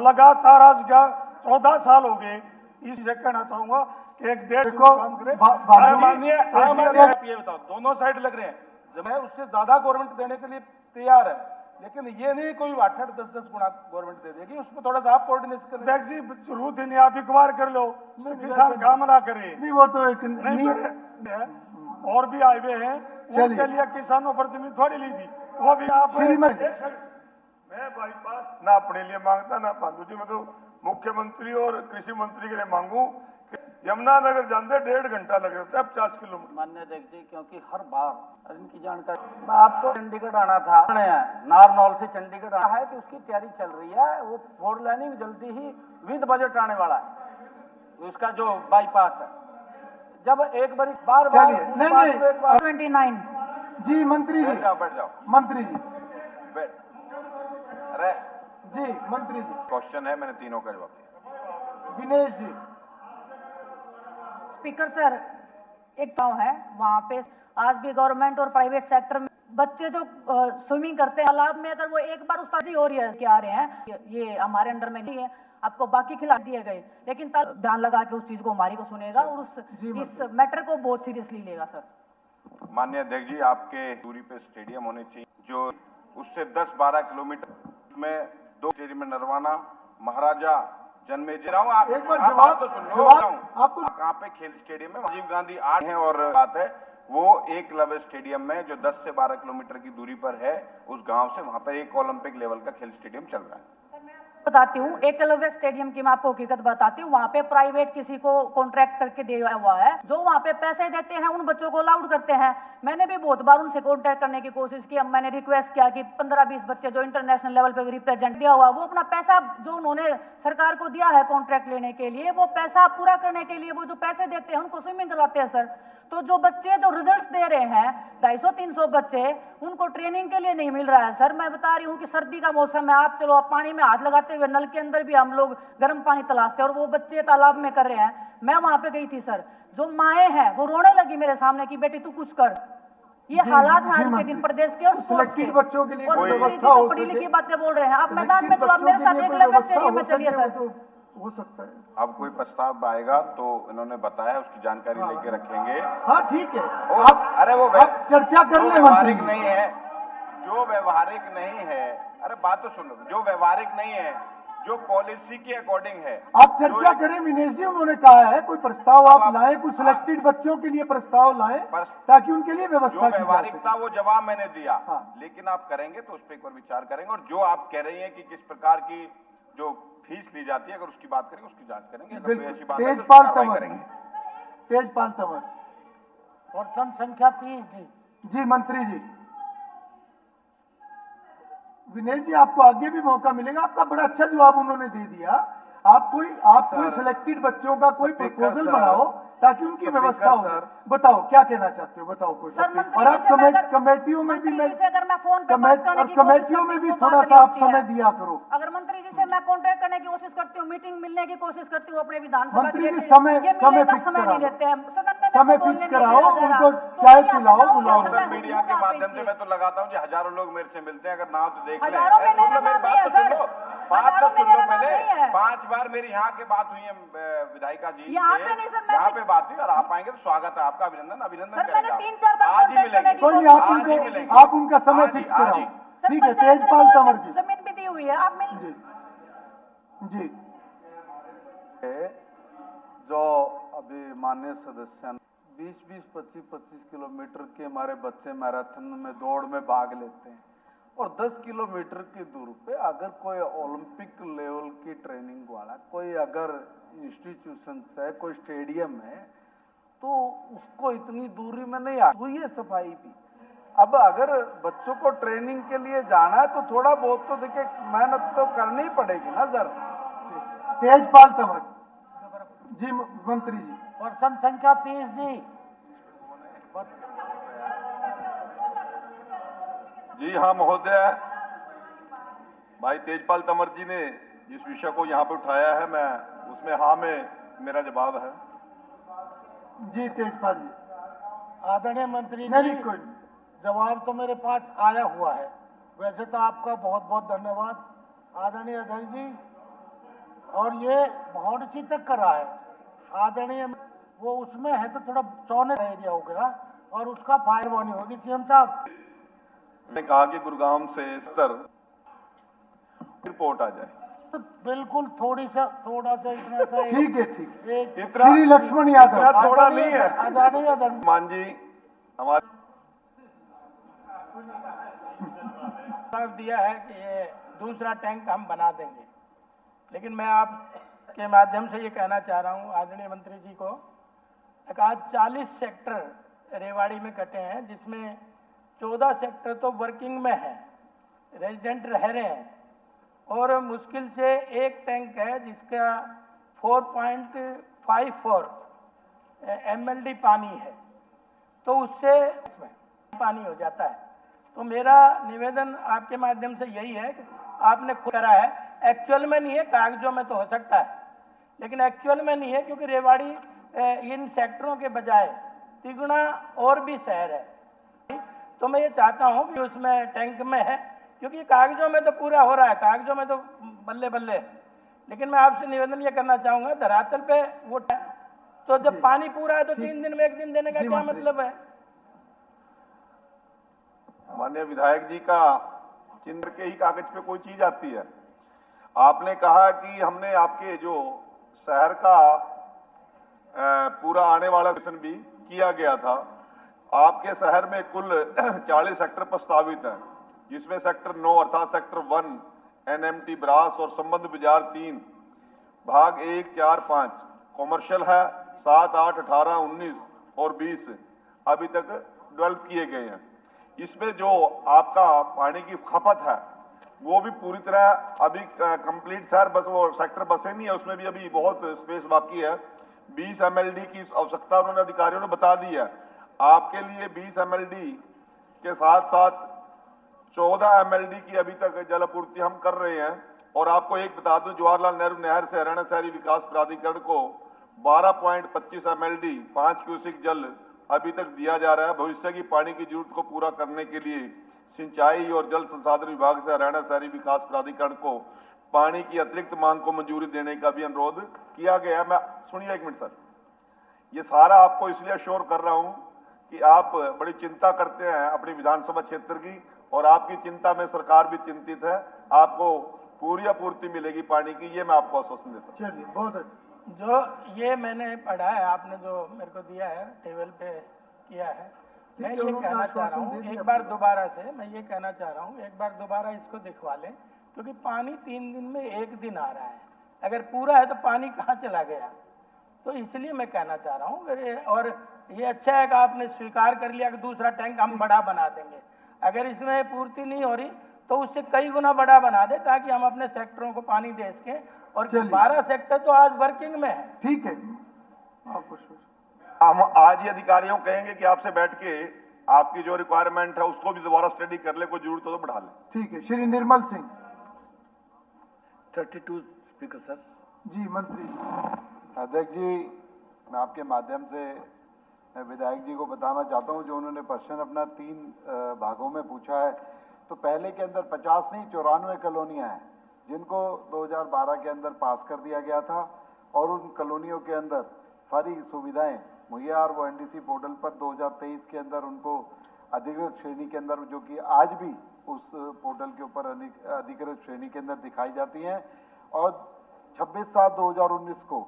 लगातार आज 14 साल हो गए। इससे कहना चाहूंगा कि एक डेढ़ काम करे। आप ये बताओ, दोनों साइड लग रहे हैं, जब है उससे ज्यादा गवर्नमेंट देने के लिए तैयार है, लेकिन ये नहीं कोई 8-8, 10-10 गुना गवर्नमेंट दे देगी, उसमें थोड़ा सा आप कोऑर्डिनेशन करें। अध्यक्ष जी, जरूरत ही नहीं, आप एक बार कर लो, किसान काम ना करे। नहीं, वो तो एक और भी हाईवे हैं, उनके लिए किसानों पर जमीन थोड़ी ली थी, वो भी आप। मैं बाईपास ना अपने लिए मांगता ना पांडु जी, मैं तो मुख्यमंत्री और कृषि मंत्री के लिए मांगू। यमुनानगर जाते 1.5 घंटा लग जाता है, 50 किलोमीटर। मान्य अध्यक्ष जी, क्योंकि हर बार इनकी जानकारी, मैं आपको चंडीगढ़ आना था, नारनौल से चंडीगढ़ आना है कि उसकी तैयारी चल रही है, वो 4 लाइनिंग जल्दी ही विद बजट आने वाला है, उसका जो बाईपास है। जब एक बार बार नहीं 29 जी मंत्री जी, बैठ जाओ मंत्री जी, अरे जी मंत्री जी, क्वेश्चन है, मैंने तीनों का जवाब दिया। दिनेश जी। स्पीकर सर, एक गांव है वहाँ पे आज भी गवर्नमेंट और प्राइवेट सेक्टर में बच्चे जो स्विमिंग करते हैं तालाब में, अगर वो एक बार उस्ताद हो रही है कि आ रहे हैं, ये हमारे अंडर में नहीं है, आपको बाकी खिला दिए गए, लेकिन ध्यान लगा के उस चीज को हमारी को सुनेगा और इस मैटर को बहुत सीरियसली लेगा सर। माननीय अध्यक्ष जी, आपके दूरी पे स्टेडियम होने चाहिए, जो उससे 10-12 किलोमीटर में 2 स्टेडियम में नरवाना, महाराजा जन्मेजय। एक बार जवाब तो सुन लो, आपको कहाँ पे खेल स्टेडियम में राजीव गांधी 8 है, और बात है वो एकलव्य स्टेडियम में जो 10 से 12 किलोमीटर की दूरी पर है उस गांव से, वहां पर एक ओलंपिक लेवल का खेल स्टेडियम चल रहा है। बताती हूँ, एकलव्य स्टेडियम की मैं आपको हकीकत बताती हूँ, वहाँ पे प्राइवेट किसी को कॉन्ट्रैक्ट करके दिया हुआ है, जो वहाँ पे पैसे देते हैं उन बच्चों को अलाउड करते हैं। मैंने भी बहुत बार उनसे कॉन्ट्रैक्ट करने की कोशिश की, मैंने रिक्वेस्ट किया कि 15-20 बच्चे जो इंटरनेशनल लेवल पे रिप्रेजेंट दिया हुआ, वो अपना पैसा जो उन्होंने सरकार को दिया है कॉन्ट्रैक्ट लेने के लिए, वो पैसा पूरा करने के लिए वो जो पैसे देते हैं उनको स्विमिंग करवाते हैं सर। तो जो बच्चे जो रिजल्ट्स दे रहे हैं 250-300 बच्चे, उनको ट्रेनिंग के लिए नहीं मिल रहा है सर। मैं बता रही हूँ कि सर्दी का मौसम है, आप चलो आप पानी में हाथ लगाते हुए नल के अंदर भी हम लोग गर्म पानी तलाशते हैं और वो बच्चे तालाब में कर रहे हैं। मैं वहां पे गई थी सर, जो माएँ हैं वो रोने लगी मेरे सामने कि बेटी तू कुछ कर। ये हालात हैं आज के दिन प्रदेश के और सिलेक्टेड बच्चों के लिए कोई व्यवस्था हो पढ़ी लिखी बातें बोल रहे हैं आप, मैदान में चलो आप मेरे साथ एकलव्य स्टेडियम में चलिए सर। हो सकता है अब कोई प्रस्ताव आएगा तो इन्होंने बताया, उसकी जानकारी लेके रखेंगे। हाँ ठीक है, आप अरे वो चर्चा कर ले, व्यवहारिक नहीं है, जो व्यवहारिक नहीं है, अरे बात तो सुनो, जो व्यवहारिक नहीं है, जो पॉलिसी के अकॉर्डिंग है, आप चर्चा करें। विनेश जी, उन्होंने कहा है कोई प्रस्ताव आप लाएं, कुछ सिलेक्टेड बच्चों के लिए प्रस्ताव लाएं ताकि उनके लिए व्यवस्था की जा सके। वो जवाब मैंने दिया, लेकिन आप करेंगे तो उस पर एक बार विचार करेंगे। और जो आप कह रही हैं कि किस प्रकार की जो फीस ली जाती है, अगर उसकी बात करेंगे उसकी जांच करेंगे। अगर कोई ऐसी बात है तो तेजपाल तंवर और संख्या 30 जी मंत्री जी। विनेश जी, आपको आगे भी मौका मिलेगा, आपका बड़ा अच्छा जवाब उन्होंने दे दिया। आप कोई सिलेक्टेड बच्चों का कोई प्रपोजल बनाओ ताकि उनकी व्यवस्था हो। बताओ क्या कहना चाहते हो, बताओ कुछ। और आप कमेटियों में भी कमेटियों में भी थोड़ा सा आप समय दिया करो। अगर मंत्री जी से मैं कॉन्टेक्ट करने की कोशिश करती हूँ, मीटिंग मिलने की कोशिश करती हूँ अपने विधानसभा, मंत्री जी समय फिक्स कराओ, समय फिक्स कराओ, उनको चाय पिलाओ, बुलाओ। सोशल मीडिया के माध्यम से मैं तो लगाता हूँ, हजारों लोग मेरे से मिलते हैं, अगर ना हो तो देख ले। बात तो सुन लो पहले। 5 बार मेरी यहाँ के बात हुई है विधायिका जी, यहाँ पे बात हुई, और आप आएंगे तो स्वागत है आपका, अभिनंदन करेगा। आज ही मिलेंगे, कोई आप उनका समय फिक्स कराओ। ठीक है, तेजपाल तंवर जी। जमीन भी दी हुई है, आप मिल जी। जो अभी माननीय सदस्य 20-20, 25-25 किलोमीटर के हमारे बच्चे मैराथन में दौड़ में भाग लेते हैं, और 10 किलोमीटर की दूर पे अगर कोई ओलंपिक लेवल की ट्रेनिंग वाला कोई अगर इंस्टीट्यूशन है, कोई स्टेडियम है, तो उसको इतनी दूरी में नहीं हुई है सफाई भी। अब अगर बच्चों को ट्रेनिंग के लिए जाना है तो थोड़ा बहुत तो देखिए मेहनत तो करनी ही पड़ेगी ना सर। तेजपाल तंवर जी, मंत्री जी। पर्सन संख्या 30 जी। जी हाँ महोदय, भाई तेजपाल तंवर जी ने जिस विषय को यहाँ पे उठाया है, मैं उसमें हाँ में मेरा जवाब है। जी तेजपाल जी। आदरणीय मंत्री नहीं जी, कोई जवाब तो मेरे पास आया हुआ है। वैसे तो आपका बहुत बहुत धन्यवाद आदरणीय अध्यक्ष जी। और ये भौंडसी तक करा है आदरणीय, वो उसमें है तो थोड़ा चौने एरिया हो गया और उसका फायरवानी होगी। सीएम साहब ने कहा कि गुरुग्राम से स्तर रिपोर्ट आ जाए। तो बिल्कुल थोड़ा सा इतना सा ठीक है, ठीक है। इतना श्री लक्ष्मण यादव। इतना थोड़ा नहीं है आदरणीय अध्यक्ष मान जी। हमारे दिया है कि ये दूसरा टैंक हम बना देंगे, लेकिन मैं आपके माध्यम से ये कहना चाह रहा हूँ आदरणीय मंत्री जी को, आज 40 सेक्टर रेवाड़ी में कटे हैं, जिसमें 14 सेक्टर तो वर्किंग में है, रेजिडेंट रह रहे हैं, और मुश्किल से एक टैंक है जिसका 4.54 MLD पानी है, तो उससे पानी हो जाता है। तो मेरा निवेदन आपके माध्यम से यही है कि आपने खुद करा है, एक्चुअल में नहीं है, कागजों में तो हो सकता है लेकिन एक्चुअल में नहीं है, क्योंकि रेवाड़ी इन सेक्टरों के बजाय तिगुना और भी शहर है। तो मैं ये चाहता हूँ कि उसमें टैंक में है, क्योंकि कागजों में तो पूरा हो रहा है, कागजों में तो बल्ले बल्ले, लेकिन मैं आपसे निवेदन ये करना चाहूँगा धरातल पे वो, तो जब पानी पूरा है तो 3 दिन में 1 दिन देने का क्या मतलब है? माननीय विधायक जी का चिन्ह के ही कागज पे कोई चीज आती है। आपने कहा कि हमने आपके जो शहर का पूरा आने वाला सेशन भी किया गया था। आपके शहर में कुल 40 सेक्टर प्रस्तावित है, जिसमें सेक्टर 9 अर्थात सेक्टर 1 NMT ब्रास और संबंध बाजार 3 भाग 1, 4, 5 कॉमर्शियल है, 7, 8, 18, 19 और 20 अभी तक डेवलप किए गए हैं। इसमें जो आपका पानी की खपत है वो भी पूरी तरह अभी कंप्लीट शहर बस वो सेक्टर बसे नहीं है, उसमें भी अभी बहुत स्पेस बाकी है। 20 MLD की आवश्यकता उन्होंने अधिकारियों ने बता दी है। आपके लिए 20 MLD के साथ साथ 14 MLD की अभी तक जल आपूर्ति हम कर रहे हैं। और आपको एक बता दूं, जवाहरलाल नेहरू नहर से हरियाणा शहरी विकास प्राधिकरण को 12.25 MLD 5 क्यूसिक जल अभी तक दिया जा रहा है। भविष्य की पानी की जरूरत को पूरा करने के लिए सिंचाई और जल संसाधन विभाग से हरियाणा शहरी विकास प्राधिकरण को पानी की अतिरिक्त मांग को मंजूरी देने का भी अनुरोध किया गया है। मैं सुनिए 1 मिनट सर, ये सारा आपको इसलिए अश्योर कर रहा हूं कि आप बड़ी चिंता करते हैं अपनी विधानसभा क्षेत्र की, और आपकी चिंता में सरकार भी चिंतित है। आपको पूरी आपूर्ति मिलेगी पानी की, ये मैं आपको आश्वासन देता हूँ। चलिए, बहुत अच्छा। जो ये मैंने पढ़ा है, आपने जो मेरे को दिया है टेबल पे किया है, मैं ये कहना चाह रहा हूँ एक बार दोबारा से, मैं ये कहना चाह रहा हूँ एक बार दोबारा इसको दिखवा लें, क्योंकि पानी 3 दिन में 1 दिन आ रहा है। अगर पूरा है तो पानी कहाँ चला गया? तो इसलिए मैं कहना चाह रहा हूँ। और ये अच्छा है कि आपने स्वीकार कर लिया कि दूसरा टैंक हम बड़ा बना देंगे। अगर इसमें पूर्ति नहीं हो रही तो उससे कई गुना बड़ा बना दे, ताकि हम अपने सेक्टरों को पानी दे सकें। और 12 सेक्टर तो आज वर्किंग में है। ठीक है, हम आज ही अधिकारियों कहेंगे कि आपसे बैठ के आपकी जो रिक्वायरमेंट है उसको भी दोबारा स्टडी कर ले, कोई जरूरत हो तो बढ़ा ले। ठीक है। श्री निर्मल सिंह। 32 speaker sir. जी मंत्री। अध्यक्ष जी, मैं आपके माध्यम से विधायक जी को बताना चाहता हूं, जो उन्होंने प्रश्न अपना 3 भागों में पूछा है, तो पहले के अंदर 50 नहीं 94 कॉलोनियां हैं जिनको 2012 के अंदर पास कर दिया गया था, और उन कॉलोनियों के अंदर सारी सुविधाएं मुहैया, और वो NDC पोर्टल पर 2023 के अंदर उनको अधिकृत श्रेणी के अंदर, जो कि आज भी उस पोर्टल के ऊपर अधिकृत श्रेणी के अंदर दिखाई जाती हैं। और 26/7/2019 को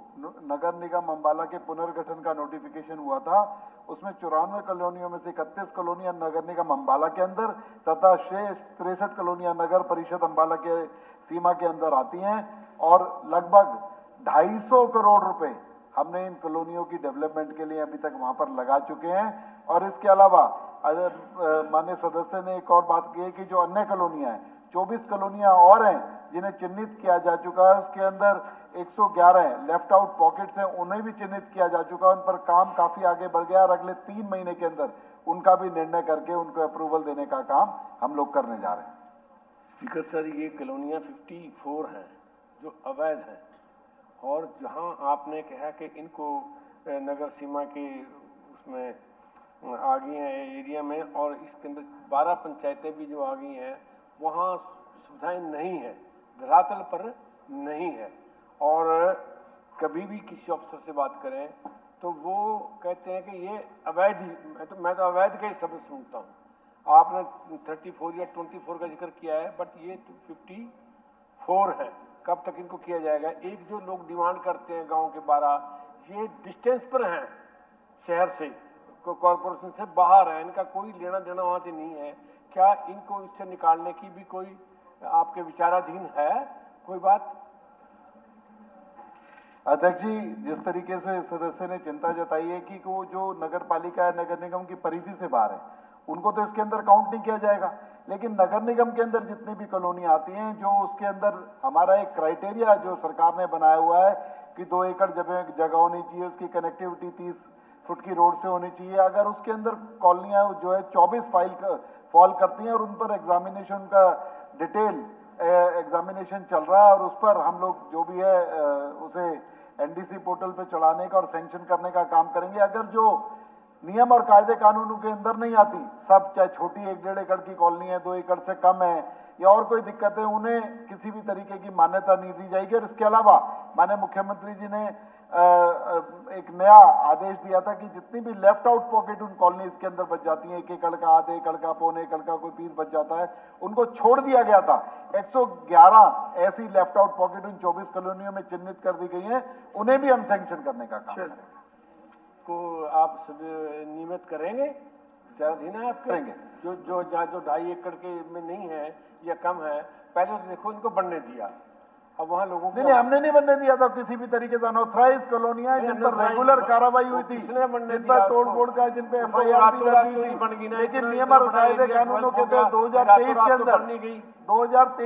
नगर निगम अम्बाला के पुनर्गठन का नोटिफिकेशन हुआ था। उसमें 94 कॉलोनियों में से 31 कॉलोनियां नगर निगम अम्बाला के अंदर तथा शेष 63 कॉलोनियां नगर परिषद अम्बाला के सीमा के अंदर आती हैं, और लगभग 250 करोड़ रुपए हमने इन कॉलोनियों की डेवलपमेंट के लिए अभी तक वहां पर लगा चुके हैं। और इसके अलावा माननीय सदस्य ने एक और बात की है कि जो अन्य कॉलोनियां हैं, 24 कॉलोनियां और हैं जिन्हें चिन्हित किया जा चुका है, उसके अंदर 111 लेफ्ट आउट पॉकेट्स हैं, उन्हें भी चिन्हित किया जा चुका है। उन पर काम काफी आगे बढ़ गया और अगले 3 महीने के अंदर उनका भी निर्णय करके उनको अप्रूवल देने का काम हम लोग करने जा रहे हैं। स्पीकर सर, ये कॉलोनियाँ 54 हैं जो अवैध हैं, और जहां आपने कहा कि इनको नगर सीमा के उसमें आ गई हैं एरिया में, और इसके अंदर 12 पंचायतें भी जो आ गई हैं, वहाँ सुविधाएं नहीं है, धरातल पर नहीं है। और कभी भी किसी अफसर से बात करें तो वो कहते हैं कि ये अवैध ही, मैं तो अवैध का ही शब्द सुनता हूँ। आपने 34 या 24 का जिक्र किया है, बट ये 54 है। कब तक इनको किया जाएगा? एक जो लोग डिमांड करते हैं गांव के 12, ये डिस्टेंस पर हैं शहर से, कॉरपोरेशन से बाहर है, इनका कोई लेना देना वहां से नहीं है। क्या इनको इससे निकालने की भी कोई आपके विचाराधीन है कोई बात? अध्यक्ष जी, जिस तरीके से सदस्य ने चिंता जताई है कि वो जो नगर पालिका है, नगर निगम की परिधि से बाहर है, उनको तो इसके अंदर काउंट नहीं किया जाएगा। लेकिन नगर निगम के अंदर जितनी भी कॉलोनी आती हैं, जो उसके अंदर हमारा एक क्राइटेरिया जो सरकार ने बनाया हुआ है कि 2 एकड़ जगह होनी चाहिए, उसकी कनेक्टिविटी 30 फुट की रोड से होनी चाहिए। अगर उसके अंदर कॉलोनियां जो है 24 फॉल करती हैं और उन पर एग्जामिनेशन का डिटेल एग्जामिनेशन चल रहा है, और उस पर हम लोग जो भी है उसे एनडीसी पोर्टल पे चढ़ाने का और सैंक्शन करने का काम करेंगे। अगर जो नियम और कायदे कानूनों के अंदर नहीं आती, सब चाहे छोटी 1-1.5 एकड़ की कॉलोनी है, 2 एकड़ से कम है या और कोई दिक्कत है, उन्हें किसी भी तरीके की मान्यता नहीं दी जाएगी। और इसके अलावा माननीय मुख्यमंत्री जी ने एक नया आदेश दिया था कि जितनी भी लेफ्ट आउट पॉकेट उन कॉलोनीज के अंदर बच जाती हैं, 1 एकड़ का, आधे एकड़ का, पौने एकड़ का कोई पीस बच जाता है, उनको छोड़ दिया गया था। 111 ऐसी लेफ्ट आउट पॉकेट उन 24 कॉलोनियों में चिन्हित कर दी गई हैं, उन्हें भी हम सैंक्शन करने का काम करेंगे। को आप सब नियमित करेंगे? विचाराधीन है आपके? करेंगे। जो 2.5 एकड़ के में नहीं है या कम है, पहले तो देखो इनको बनने दिया, अब वहाँ लोगों को नहीं, हमने नहीं बनने दिया था किसी भी तरीके से। अनऑथराइज कॉलोनियां जिन पर रेगुलर कार्रवाई हुई थी, जिन पर तोड़फोड़ का, जिन पे FIR भी दर्ज हुई थी, लेकिन नियम और कायदे कानूनों के तहत 2023 के अंदर 2023